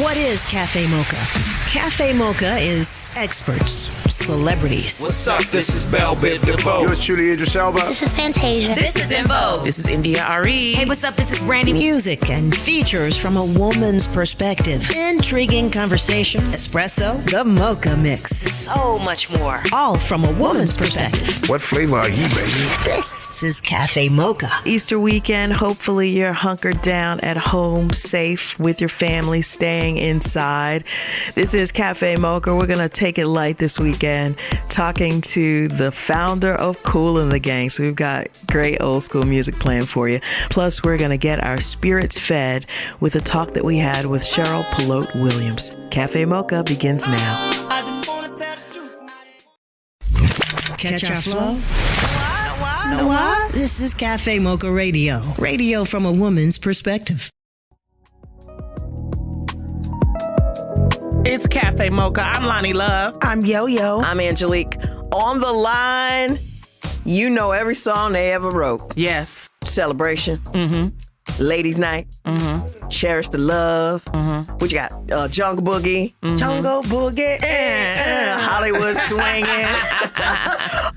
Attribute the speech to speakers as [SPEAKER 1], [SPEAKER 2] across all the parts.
[SPEAKER 1] What is Cafe Mocha? Cafe Mocha is experts, celebrities.
[SPEAKER 2] What's up? This is Bell Bit DeVoe.
[SPEAKER 3] Yours truly, Idris Elba.
[SPEAKER 4] This is Fantasia.
[SPEAKER 5] This is In Vogue.
[SPEAKER 6] This is India Ari.
[SPEAKER 5] Hey, what's up? This is Brandy.
[SPEAKER 1] Music and features from a woman's perspective. Intriguing conversation, espresso, the Mocha Mix. So much more. All from a woman's perspective.
[SPEAKER 3] What flavor are you, baby?
[SPEAKER 1] This is Cafe Mocha.
[SPEAKER 6] Easter weekend, hopefully you're hunkered down at home, safe with your family, staying inside. This is Cafe Mocha. We're going to take it light this weekend, talking to the founder of Kool and the Gang. So we've got great old school music playing for you. Plus, we're going to get our spirits fed with a talk that we had with Cheryl Polote-Williamson. Cafe Mocha begins now.
[SPEAKER 1] Catch our flow? What? This is Cafe Mocha Radio. Radio from a woman's perspective.
[SPEAKER 7] It's Cafe Mocha. I'm Lonnie Love.
[SPEAKER 8] I'm Yo-Yo.
[SPEAKER 9] I'm Angelique. On the line, you know every song they ever wrote.
[SPEAKER 7] Yes.
[SPEAKER 9] Celebration.
[SPEAKER 7] Mm-hmm.
[SPEAKER 9] Ladies' Night.
[SPEAKER 7] Mm-hmm.
[SPEAKER 9] Cherish the Love.
[SPEAKER 7] Mm-hmm.
[SPEAKER 9] What you got? Jungle Boogie.
[SPEAKER 7] Mm-hmm.
[SPEAKER 8] Jungle Boogie.
[SPEAKER 9] Hollywood Swinging.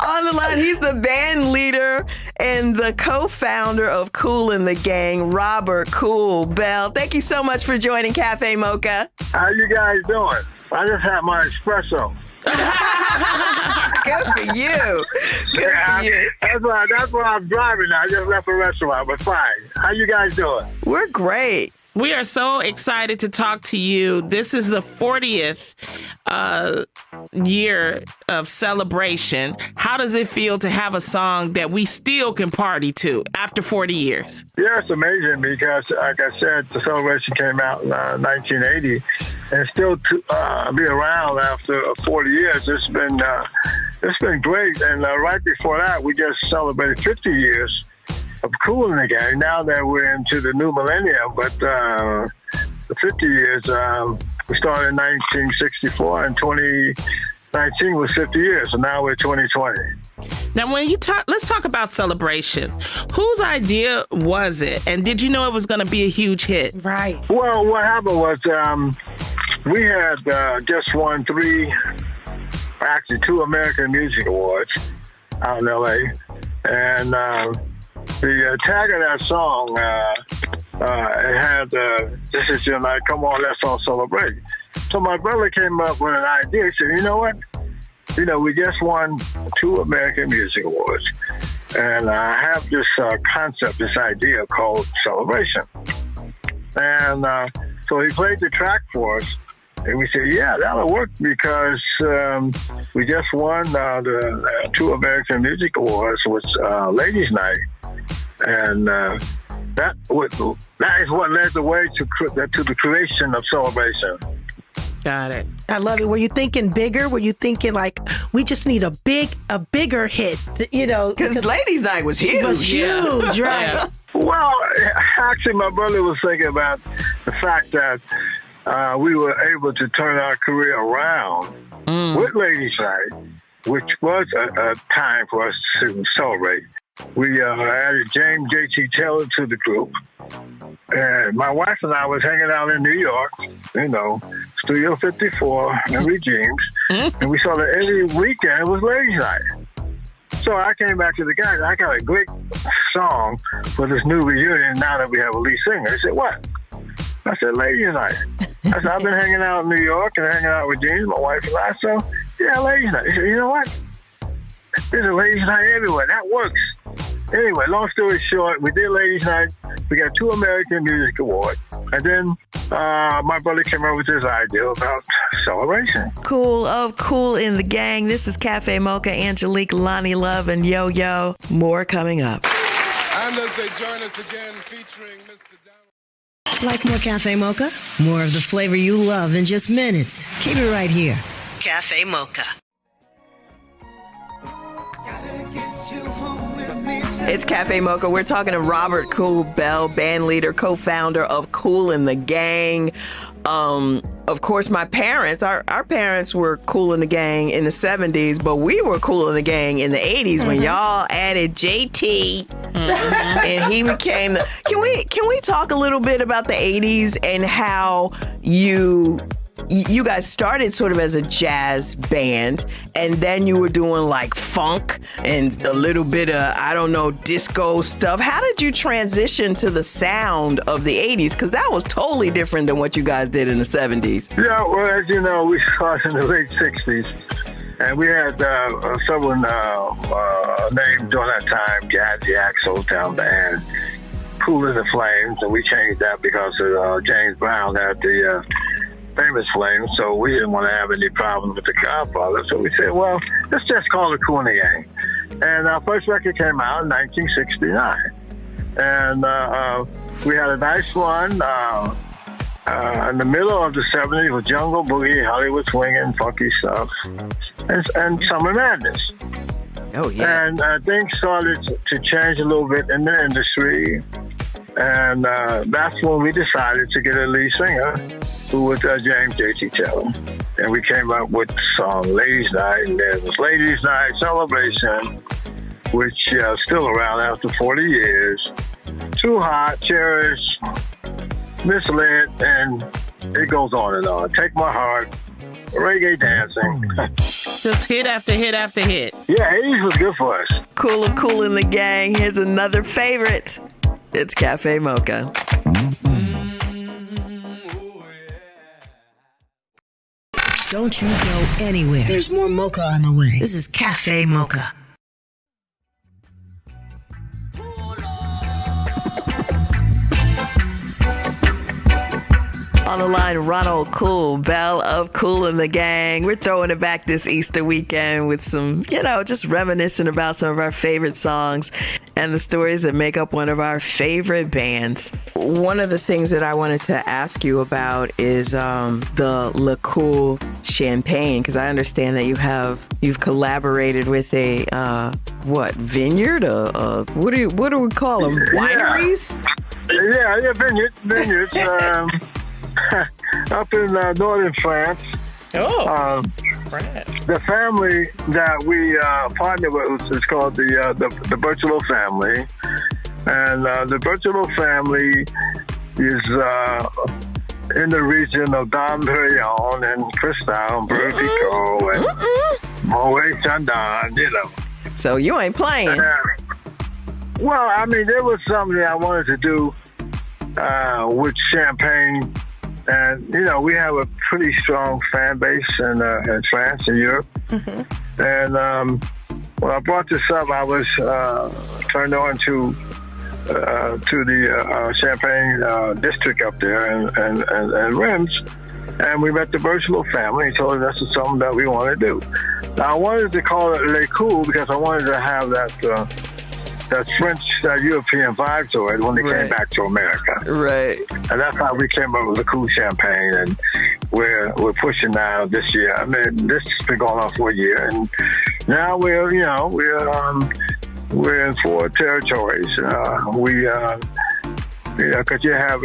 [SPEAKER 9] On the line, he's the band leader and the co-founder of Kool and the Gang, Robert Kool Bell. Thank you so much for joining Cafe Mocha.
[SPEAKER 10] How you guys doing? I just had my espresso.
[SPEAKER 9] Good for you. Good for you.
[SPEAKER 10] That's why I'm driving now. I just left the restaurant, but fine. How you guys doing?
[SPEAKER 9] We're great.
[SPEAKER 7] We are so excited to talk to you. This is the 40th year of celebration. How does it feel to have a song that we still can party to after 40 years?
[SPEAKER 10] Yeah, it's amazing because, like I said, the celebration came out in 1980, and still to be around after 40 years. It's been great. And right before that, we just celebrated 50 years of Kool and the Gang. Now that we're into the new millennium, but the 50 years, we started in 1964, and 2019 was 50 years, so now we're 2020.
[SPEAKER 7] Now, when you let's talk about celebration. Whose idea was it, and did you know it was going to be a huge hit?
[SPEAKER 8] Right.
[SPEAKER 10] Well, what happened was we had just won two American Music Awards out in L.A., and the tag of that song, it had, this is your night, come on, let's all celebrate. So my brother came up with an idea. He said, you know what? You know, we just won 2 American Music Awards. And I have this concept, this idea called celebration. And so he played the track for us. And we said, yeah, that'll work because we just won the 2 American Music Awards with Ladies' Night. And that is what led the way to the creation of celebration.
[SPEAKER 7] Got it.
[SPEAKER 8] I love it. Were you thinking bigger? Were you thinking like we just need a bigger hit? You know,
[SPEAKER 9] because Ladies' Night was huge.
[SPEAKER 8] It was huge, right?
[SPEAKER 7] Yeah.
[SPEAKER 10] Well, actually, my brother was thinking about the fact that we were able to turn our career around with Ladies' Night, which was a time for us to celebrate. We added James J.T. Taylor to the group. And my wife and I was hanging out in New York, you know, Studio 54 in Regimes. And we saw that every weekend it was Ladies' Night. So I came back to the guys. I got a great song for this new reunion now that we have a lead singer. He said, what? I said, Ladies' Night. I said, I've been hanging out in New York and hanging out with James, my wife and I. So, yeah, Ladies' Night. He said, you know what? There's a Ladies' Night everywhere. That works. Anyway, long story short, we did Ladies' Night. We got 2 American Music Awards. And then my brother came up with this idea about celebration.
[SPEAKER 6] Kool of Kool in the Gang. This is Cafe Mocha, Angelique, Lonnie Love, and Yo-Yo. More coming up.
[SPEAKER 3] And as they join us again, featuring Mr. Down.
[SPEAKER 1] Like more Cafe Mocha? More of the flavor you love in just minutes. Keep it right here. Cafe Mocha.
[SPEAKER 9] It's Cafe Mocha. We're talking to Robert Kool Bell, band leader, co-founder of Kool and the Gang. Of course, my parents, our parents were Kool and the Gang in the 70s, but we were Kool and the Gang in the 80s when y'all added JT And he became the. Can we talk a little bit about the 80s and how you guys started sort of as a jazz band, and then you were doing like funk and a little bit of, I don't know, disco stuff. How did you transition to the sound of the 80s? Because that was totally different than what you guys did in the 70s.
[SPEAKER 10] Yeah, well, as you know, we started in the late 60s, and we had someone named during that time, Jazzy Axel Town Band, Cool as the Flames, and we changed that because of James Brown had the famous Flames, so we didn't want to have any problem with the Godfather. So we said, well, let's just call it Kool and the Gang. And our first record came out in 1969. And we had a nice run. In the middle of the 70s with Jungle Boogie, Hollywood Swinging, funky stuff, and Summer Madness.
[SPEAKER 9] Oh, yeah.
[SPEAKER 10] And things started to change a little bit in the industry. And that's when we decided to get a lead singer, who was James J.T. Cheryl. And we came up with the song Ladies Night, and there was Ladies Night Celebration, which is still around after 40 years. Too Hot, Cherish, Misled, and it goes on and on. Take My Heart, Reggae Dancing.
[SPEAKER 7] Just hit after hit after hit.
[SPEAKER 10] Yeah, 80s was good for us.
[SPEAKER 9] Kool and the Gang. Here's another favorite. It's Cafe Mocha.
[SPEAKER 1] Don't you go anywhere. There's more Mocha on the way. This is Cafe Mocha.
[SPEAKER 9] On the line, Ronald Kool Bell of Kool and the Gang. We're throwing it back this Easter weekend with some, just reminiscing about some of our favorite songs and the stories that make up one of our favorite bands. One of the things that I wanted to ask you about is the Le Kool champagne, because I understand that you've collaborated with a vineyard? What do we call them? Wineries?
[SPEAKER 10] Yeah, vineyards. Up in northern France.
[SPEAKER 7] Oh,
[SPEAKER 10] the family that we partner with is called the Berthelot family, and the Berthelot family is in the region of Dom Perignon and Cristal, Brut and Moet Chandon,
[SPEAKER 9] So you ain't playing.
[SPEAKER 10] Well, I mean, there was something I wanted to do with champagne. And, we have a pretty strong fan base in France and Europe. Mm-hmm. And when I brought this up, I was turned on to the Champagne district up there and Reims. And we met the Berthelot family and told them this is something that we want to do. Now, I wanted to call it Le Kool because I wanted to have that French, European vibe to it when they came back to America.
[SPEAKER 9] Right.
[SPEAKER 10] And that's how we came up with the Kool champagne, and we're pushing now this year. I mean, this has been going on for a year, and now we're in 4 territories. Because you have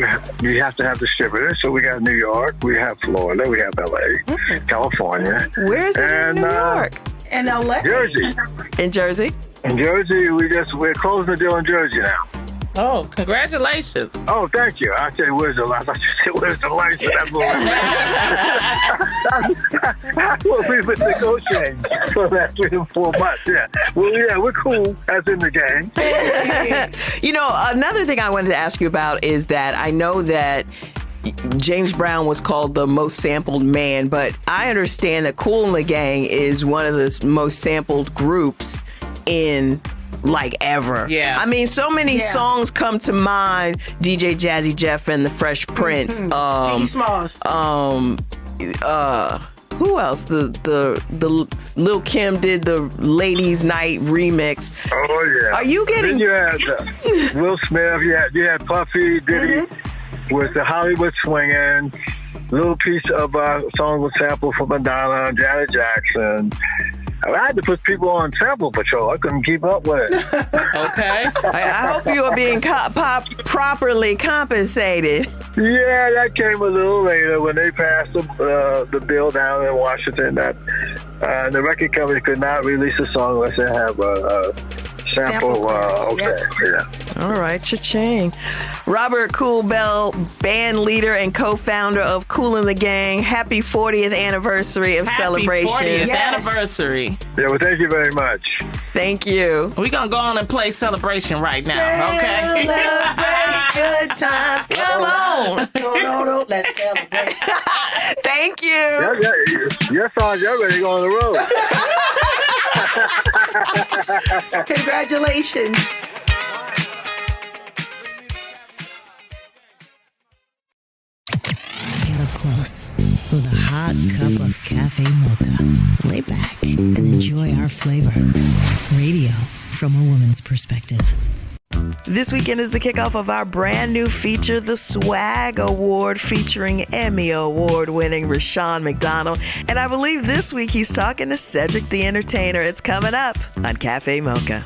[SPEAKER 10] to have distributors. So we got New York, we have Florida, we have LA, California.
[SPEAKER 9] Where's it in New York?
[SPEAKER 8] And LA.
[SPEAKER 10] Jersey.
[SPEAKER 9] In Jersey?
[SPEAKER 10] In Jersey, we're closing the deal in Jersey now.
[SPEAKER 7] Oh, congratulations.
[SPEAKER 10] Oh, thank you. I said, where's the license? I thought you said, where's the license? That's what we've been negotiating for the last 3 to 4 months. Yeah. Well, yeah, we're cool, as in the gang.
[SPEAKER 9] Another thing I wanted to ask you about is that I know that James Brown was called the most sampled man, but I understand that Kool and the Gang is one of the most sampled groups in ever.
[SPEAKER 7] Yeah.
[SPEAKER 9] I mean, so many songs come to mind. DJ Jazzy Jeff and the Fresh Prince.
[SPEAKER 8] Biggie Smalls.
[SPEAKER 9] Who else? The Lil Kim did the Ladies Night remix.
[SPEAKER 10] Oh yeah.
[SPEAKER 9] Are you getting?
[SPEAKER 10] Then you had Will Smith. You had Puffy, Diddy with the Hollywood Swinging. Little piece of a song with sample from Madonna, Janet Jackson. I had to put people on sample patrol. I couldn't keep up with it.
[SPEAKER 7] Okay.
[SPEAKER 9] I hope you are being properly compensated.
[SPEAKER 10] Yeah, that came a little later when they passed the bill down in Washington that the record company could not release a song unless they have a Sample okay.
[SPEAKER 8] Yes.
[SPEAKER 10] Yeah.
[SPEAKER 9] All right, cha-ching. Robert Kool Bell, band leader and co-founder of Kool and the Gang. Happy 40th anniversary of Celebration.
[SPEAKER 7] 40th
[SPEAKER 8] Yes.
[SPEAKER 7] anniversary.
[SPEAKER 10] Yeah, well, thank you very much.
[SPEAKER 9] Thank you.
[SPEAKER 7] We're going to go on and play Celebration right now, okay?
[SPEAKER 9] Celebrate good times. Come on.
[SPEAKER 8] No, let's celebrate.
[SPEAKER 9] Thank you.
[SPEAKER 10] Yes, y'all ready to go on the road.
[SPEAKER 8] Congratulations.
[SPEAKER 1] Get up close with a hot cup of cafe mocha. Lay back and enjoy our flavor. Radio from a woman's perspective.
[SPEAKER 6] This weekend is the kickoff of our brand new feature, the Swag Award, featuring Emmy Award-winning Rashawn McDonald. And I believe this week he's talking to Cedric the Entertainer. It's coming up on Cafe Mocha.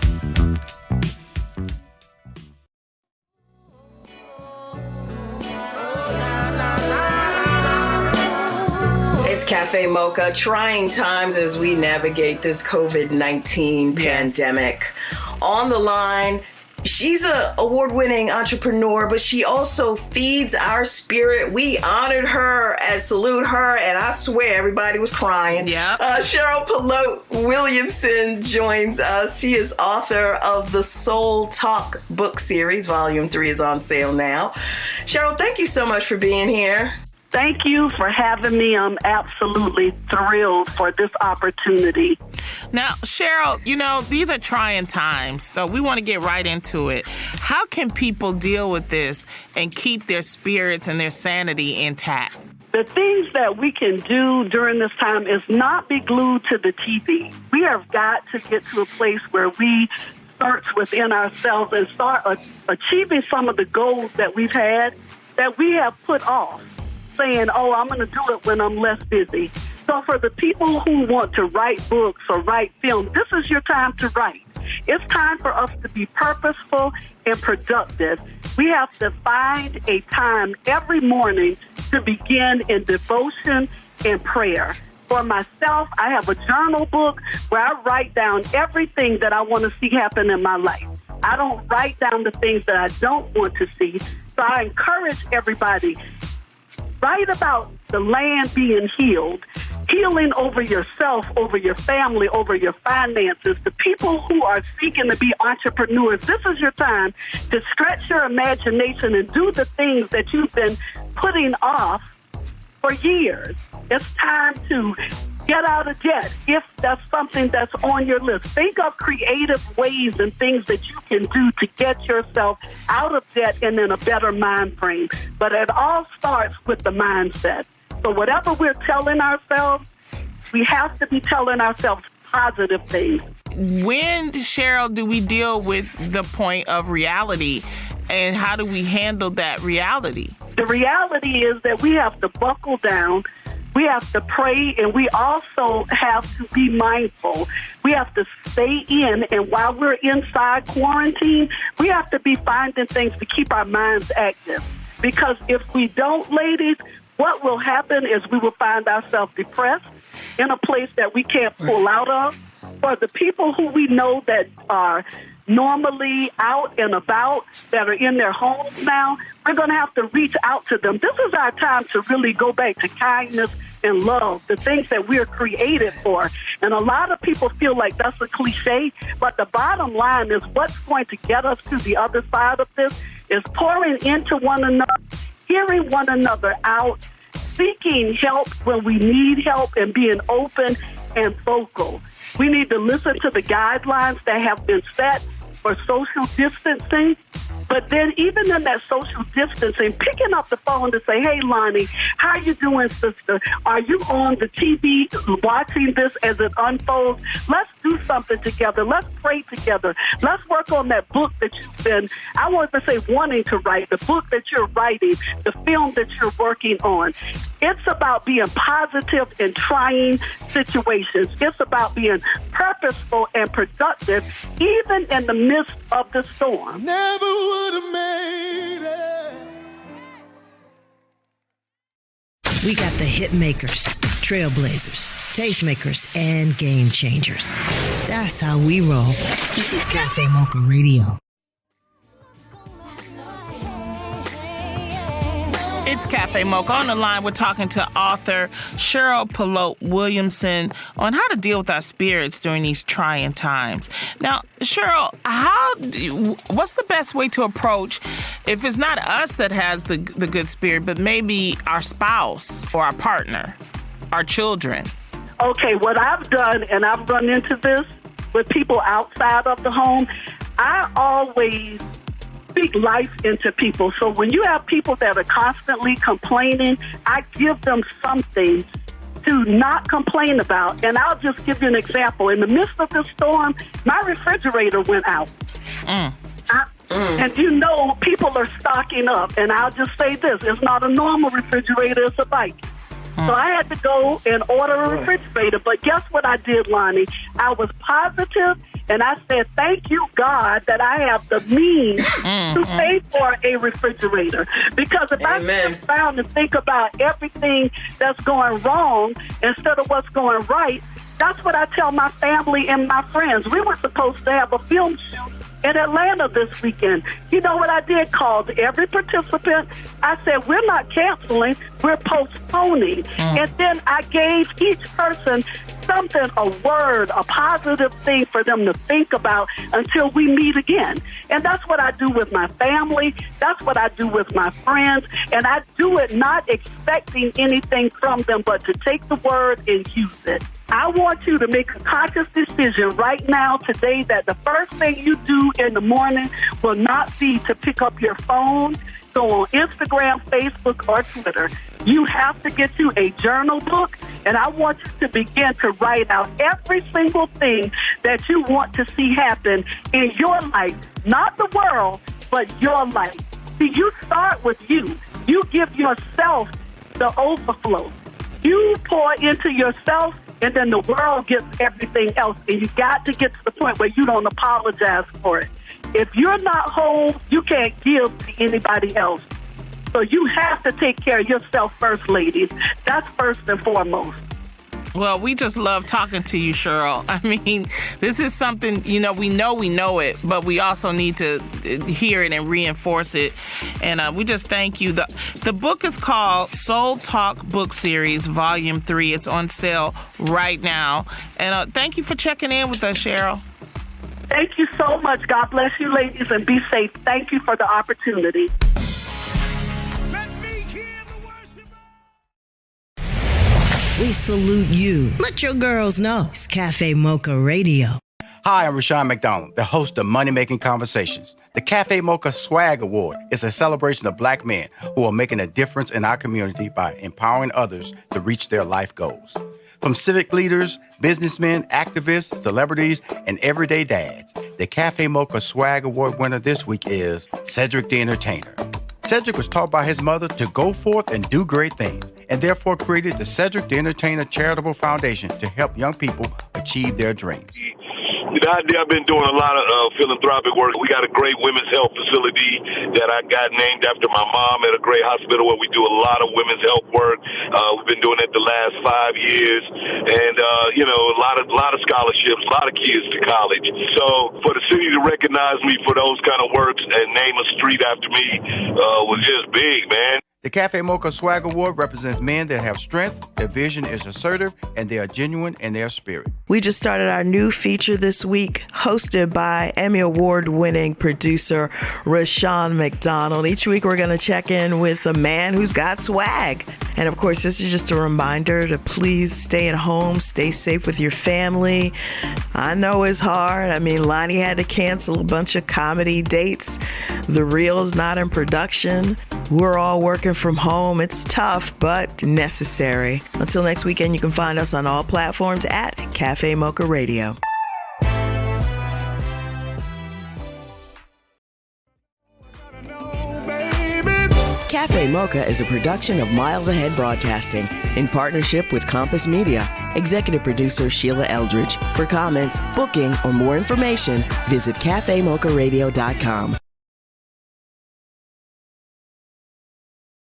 [SPEAKER 9] It's Cafe Mocha. Trying times as we navigate this COVID-19 pandemic. On the line, she's an award-winning entrepreneur, but she also feeds our spirit. We honored her and salute her, and I swear everybody was crying.
[SPEAKER 7] Yeah.
[SPEAKER 9] Cheryl Polote-Williamson joins us. She is author of the Soul Talk book series. Volume 3 is on sale now. Cheryl, thank you so much for being here.
[SPEAKER 4] Thank you for having me. I'm absolutely thrilled for this opportunity.
[SPEAKER 7] Now, Sheryl, you know, these are trying times, so we want to get right into it. How can people deal with this and keep their spirits and their sanity intact?
[SPEAKER 4] The things that we can do during this time is not be glued to the TV. We have got to get to a place where we search within ourselves and start achieving some of the goals that we've had that we have put off, saying, I'm going to do it when I'm less busy. So for the people who want to write books or write film, this is your time to write. It's time for us to be purposeful and productive. We have to find a time every morning to begin in devotion and prayer. For myself, I have a journal book where I write down everything that I want to see happen in my life. I don't write down the things that I don't want to see. So I encourage everybody, write about the land being healed, healing over yourself, over your family, over your finances. The people who are seeking to be entrepreneurs, this is your time to stretch your imagination and do the things that you've been putting off for years. It's time to get out of debt if that's something that's on your list. Think of creative ways and things that you can do to get yourself out of debt and in a better mind frame. But it all starts with the mindset. So whatever we're telling ourselves, we have to be telling ourselves positive things.
[SPEAKER 7] When, Sheryl, do we deal with the point of reality, and how do we handle that reality?
[SPEAKER 4] The reality is that we have to buckle down. We have to pray, and we also have to be mindful. We have to stay in, and while we're inside quarantine, we have to be finding things to keep our minds active. Because if we don't, ladies, what will happen is we will find ourselves depressed in a place that we can't pull out of. For the people who we know that are normally out and about, that are in their homes now, we're going to have to reach out to them. This is our time to really go back to kindness and love, the things that we're created for. And a lot of people feel like that's a cliche, but the bottom line is what's going to get us to the other side of this is pouring into one another, hearing one another out, seeking help when we need help, and being open and vocal. We need to listen to the guidelines that have been set for social distancing. But then even in that social distancing, picking up the phone to say, hey, Lonnie, how you doing, sister? Are you on the TV watching this as it unfolds? Let's do something together. Let's pray together. Let's work on that book that you've been, I want to say wanting to write, the book that you're writing, the film that you're working on. It's about being positive in trying situations. It's about being purposeful and productive, even in the midst of the storm.
[SPEAKER 3] Never would have made it.
[SPEAKER 1] We got the hit makers, trailblazers, tastemakers, and game changers. That's how we roll. This is Cafe Mocha Radio.
[SPEAKER 7] It's Cafe Mocha. On the line, we're talking to author Cheryl Polote-Williamson on how to deal with our spirits during these trying times. Now, Cheryl, what's the best way to approach if it's not us that has the good spirit, but maybe our spouse or our partner, our children?
[SPEAKER 4] Okay, what I've done, and I've run into this with people outside of the home, I always speak life into people. So when you have people that are constantly complaining, I give them something to not complain about. And I'll just give you an example. In the midst of the storm, my refrigerator went out. And you know people are stocking up. And I'll just say this, it's not a normal refrigerator, it's a bike. So I had to go and order a refrigerator. But guess what I did, Lonnie? I was positive, and I said, thank you, God, that I have the means to pay for a refrigerator. Because if I sit down and think about everything that's going wrong instead of what's going right, that's what I tell my family and my friends. We were supposed to have a film shoot in Atlanta this weekend. You know what I did? Called every participant. I said, we're not canceling, we're postponing. And then I gave each person something, a word, a positive thing for them to think about until we meet again. And that's what I do with my family. That's what I do with my friends. And I do it not expecting anything from them, but to take the word and use it. I want you to make a conscious decision right now, today, that the first thing you do in the morning will not be to pick up your phone, go on Instagram, Facebook, or Twitter. You have to get you a journal book, and I want you to begin to write out every single thing that you want to see happen in your life, not the world, but your life. See, you start with you. You give yourself the overflow. You pour into yourself, and then the world gets everything else. And you got to get to the point where you don't apologize for it. If you're not whole, you can't give to anybody else. So you have to take care of yourself first, ladies. That's first and foremost.
[SPEAKER 7] Well, we just love talking to you, Cheryl. I mean, this is something, we know it, but we also need to hear it and reinforce it. And we just thank you. The book is called Soul Talk Book Series, Volume 3. It's on sale right now. And thank you for checking in with us, Cheryl.
[SPEAKER 4] Thank you so much. God bless you, ladies, and be safe. Thank you for the opportunity.
[SPEAKER 1] We salute you. Let your girls know. It's Cafe Mocha Radio.
[SPEAKER 5] Hi, I'm Rushion McDonald, the host of Money Making Conversations. The Cafe Mocha Swag Award is a celebration of Black men who are making a difference in our community by empowering others to reach their life goals. From civic leaders, businessmen, activists, celebrities, and everyday dads, the Cafe Mocha Swag Award winner this week is Cedric the Entertainer. Cedric was taught by his mother to go forth and do great things, and therefore created the Cedric the Entertainer Charitable Foundation to help young people achieve their dreams.
[SPEAKER 11] The idea, I've been doing a lot of philanthropic work. We got a great women's health facility that I got named after my mom at a great hospital where we do a lot of women's health work. We've been doing it the last 5 years, and a lot of scholarships, a lot of kids to college. So for the city to recognize me for those kind of works and name a street after me was just big, man.
[SPEAKER 5] The Cafe Mocha Swag Award represents men that have strength, their vision is assertive, and they are genuine in their spirit.
[SPEAKER 6] We just started our new feature this week, hosted by Emmy Award-winning producer Rushion McDonald. Each week we're going to check in with a man who's got swag. And of course, this is just a reminder to please stay at home, stay safe with your family. I know it's hard. I mean, Lonnie had to cancel a bunch of comedy dates. The Reel's not in production. We're all working from home. It's tough, but necessary. Until next weekend, you can find us on all platforms at Cafe Mocha Radio.
[SPEAKER 12] Cafe Mocha is a production of Miles Ahead Broadcasting in partnership with Compass Media. Executive producer Sheila Eldridge. For comments, booking, or more information, visit cafemocharadio.com.